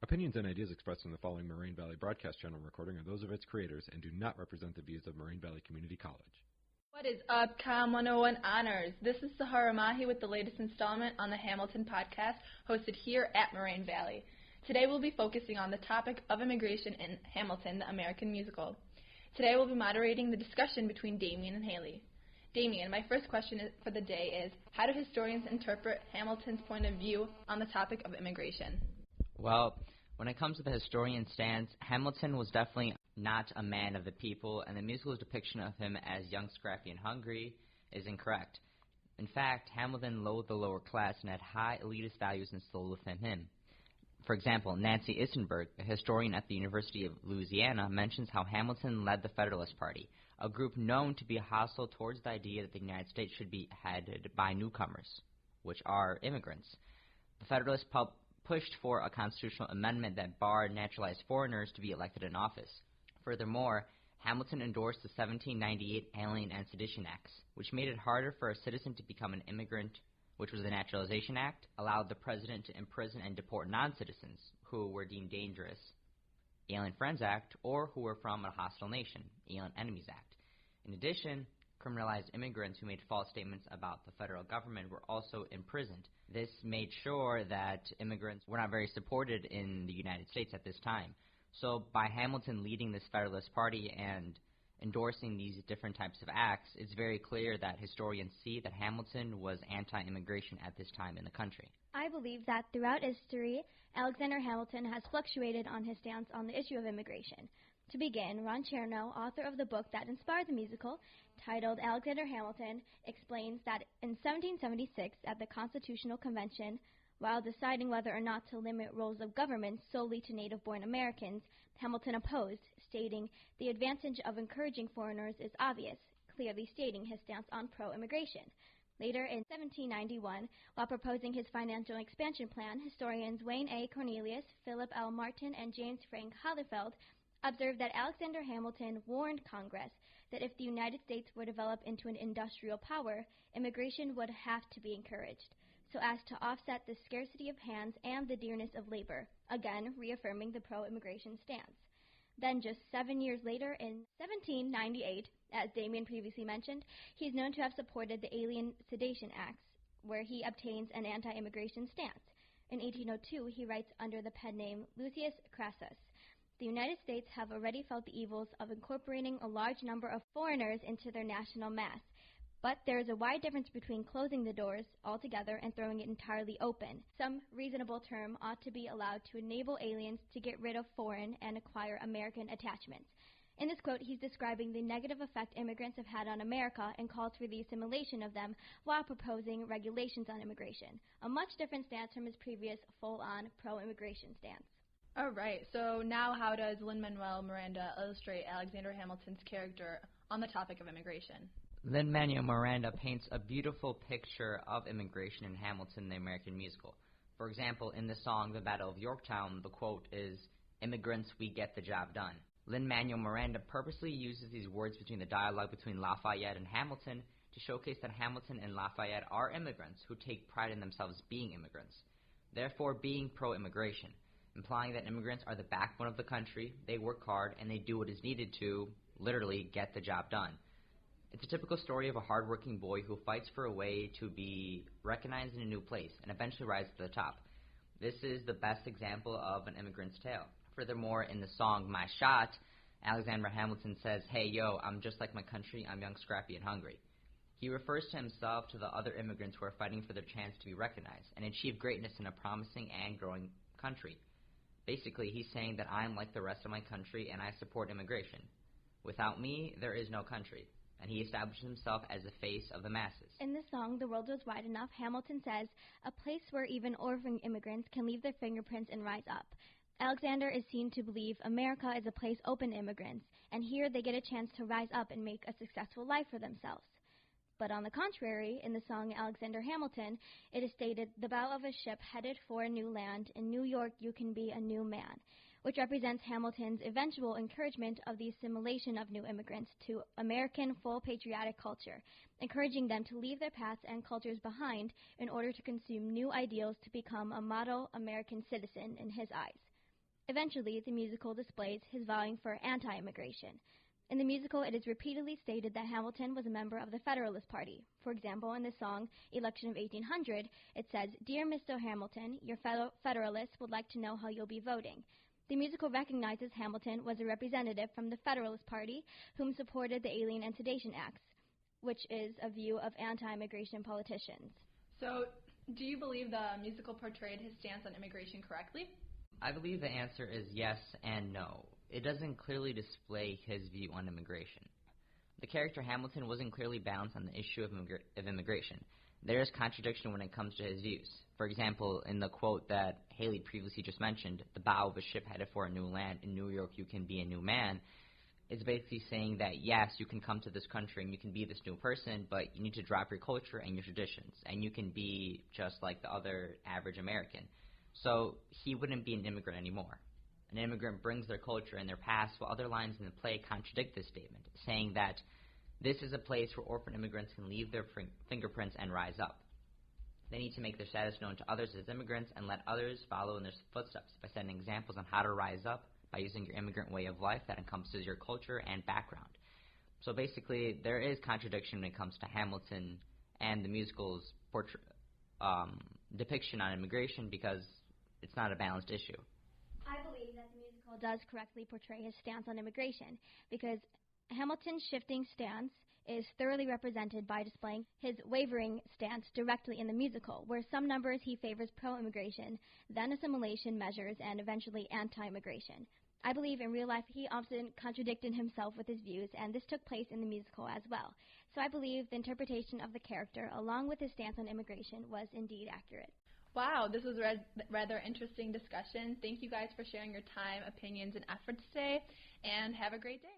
Opinions and ideas expressed in the following Moraine Valley Broadcast Channel recording are those of its creators and do not represent the views of Moraine Valley Community College. What is up, Com 101 Honors? This is Sahara Mahi with the latest installment on the Hamilton podcast, hosted here at Moraine Valley. Today we'll be focusing on the topic of immigration in Hamilton, the American musical. Today we'll be moderating the discussion between Damien and Haley. Damien, my first question for the day is, how do historians interpret Hamilton's point of view on the topic of immigration? Well, when it comes to the historian stance, Hamilton was definitely not a man of the people, and the musical's depiction of him as young, scrappy, and hungry is incorrect. In fact, Hamilton loathed the lower class and had high elitist values instilled within him. For example, Nancy Isenberg, a historian at the University of Louisiana, mentions how Hamilton led the Federalist Party, a group known to be hostile towards the idea that the United States should be headed by newcomers, which are immigrants. The Federalists pushed for a constitutional amendment that barred naturalized foreigners to be elected in office. Furthermore, Hamilton endorsed the 1798 Alien and Sedition Acts, which made it harder for a citizen to become an immigrant, which was the Naturalization Act, allowed the president to imprison and deport non-citizens who were deemed dangerous, Alien Friends Act, or who were from a hostile nation, Alien Enemies Act. In addition, criminalized immigrants who made false statements about the federal government were also imprisoned. This made sure that immigrants were not very supported in the United States at this time. So by Hamilton leading this Federalist Party and endorsing these different types of acts, it's very clear that historians see that Hamilton was anti-immigration at this time in the country. I believe that throughout history, Alexander Hamilton has fluctuated on his stance on the issue of immigration. To begin, Ron Chernow, author of the book that inspired the musical, titled Alexander Hamilton, explains that in 1776 at the Constitutional Convention, while deciding whether or not to limit roles of government solely to native-born Americans, Hamilton opposed, stating, "The advantage of encouraging foreigners is obvious," clearly stating his stance on pro-immigration. Later, in 1791, while proposing his financial expansion plan, historians Wayne A. Cornelius, Philip L. Martin, and James Frank Hallerfeld observed that Alexander Hamilton warned Congress that if the United States were developed into an industrial power, immigration would have to be encouraged, so as to offset the scarcity of hands and the dearness of labor, again reaffirming the pro-immigration stance. Then just 7 years later, in 1798, as Damien previously mentioned, he is known to have supported the Alien Sedition Acts, where he obtains an anti-immigration stance. In 1802, he writes under the pen name Lucius Crassus, "The United States have already felt the evils of incorporating a large number of foreigners into their national mass, but there is a wide difference between closing the doors altogether and throwing it entirely open. Some reasonable term ought to be allowed to enable aliens to get rid of foreign and acquire American attachments." In this quote, he's describing the negative effect immigrants have had on America and calls for the assimilation of them while proposing regulations on immigration, a much different stance from his previous full-on pro-immigration stance. All right, so now how does Lin-Manuel Miranda illustrate Alexander Hamilton's character on the topic of immigration? Lin-Manuel Miranda paints a beautiful picture of immigration in Hamilton, the American musical. For example, in the song The Battle of Yorktown, the quote is, "Immigrants, we get the job done." Lin-Manuel Miranda purposely uses these words between the dialogue between Lafayette and Hamilton to showcase that Hamilton and Lafayette are immigrants who take pride in themselves being immigrants, therefore being pro-immigration, implying that immigrants are the backbone of the country, they work hard, and they do what is needed to, literally, get the job done. It's a typical story of a hardworking boy who fights for a way to be recognized in a new place and eventually rise to the top. This is the best example of an immigrant's tale. Furthermore, in the song My Shot, Alexander Hamilton says, "Hey, yo, I'm just like my country, I'm young, scrappy, and hungry." He refers to himself to the other immigrants who are fighting for their chance to be recognized and achieve greatness in a promising and growing country. Basically, he's saying that I'm like the rest of my country and I support immigration. Without me, there is no country. And he establishes himself as the face of the masses. In the song The World Was Wide Enough, Hamilton says, "A place where even orphan immigrants can leave their fingerprints and rise up." Alexander is seen to believe America is a place open to immigrants, and here they get a chance to rise up and make a successful life for themselves. But on the contrary, in the song Alexander Hamilton, it is stated, "The bow of a ship headed for a new land, in New York you can be a new man," which represents Hamilton's eventual encouragement of the assimilation of new immigrants to American full patriotic culture, encouraging them to leave their paths and cultures behind in order to consume new ideals to become a model American citizen in his eyes. Eventually, the musical displays his vying for anti-immigration. In the musical, it is repeatedly stated that Hamilton was a member of the Federalist Party. For example, in the song Election of 1800, it says, "Dear Mr. Hamilton, your fellow Federalists would like to know how you'll be voting." The musical recognizes Hamilton was a representative from the Federalist Party whom supported the Alien and Sedition Acts, which is a view of anti-immigration politicians. So, do you believe the musical portrayed his stance on immigration correctly? I believe the answer is yes and no. It doesn't clearly display his view on immigration. The character Hamilton wasn't clearly balanced on the issue of immigration. There is contradiction when it comes to his views. For example, in the quote that Haley previously just mentioned, "The bow of a ship headed for a new land. In New York you can be a new man," it's basically saying that yes, you can come to this country and you can be this new person, but you need to drop your culture and your traditions, and you can be just like the other average American. So he wouldn't be an immigrant anymore. An immigrant brings their culture and their past, while other lines in the play contradict this statement, saying that this is a place where orphan immigrants can leave their fingerprints and rise up. They need to make their status known to others as immigrants and let others follow in their footsteps by setting examples on how to rise up by using your immigrant way of life that encompasses your culture and background. So basically, there is contradiction when it comes to Hamilton and the musical's depiction on immigration because it's not a balanced issue. I believe that the musical does correctly portray his stance on immigration because Hamilton's shifting stance is thoroughly represented by displaying his wavering stance directly in the musical, where some numbers he favors pro-immigration, then assimilation measures, and eventually anti-immigration. I believe in real life he often contradicted himself with his views, and this took place in the musical as well. So I believe the interpretation of the character, along with his stance on immigration, was indeed accurate. Wow, this was a rather interesting discussion. Thank you guys for sharing your time, opinions, and efforts today, and have a great day.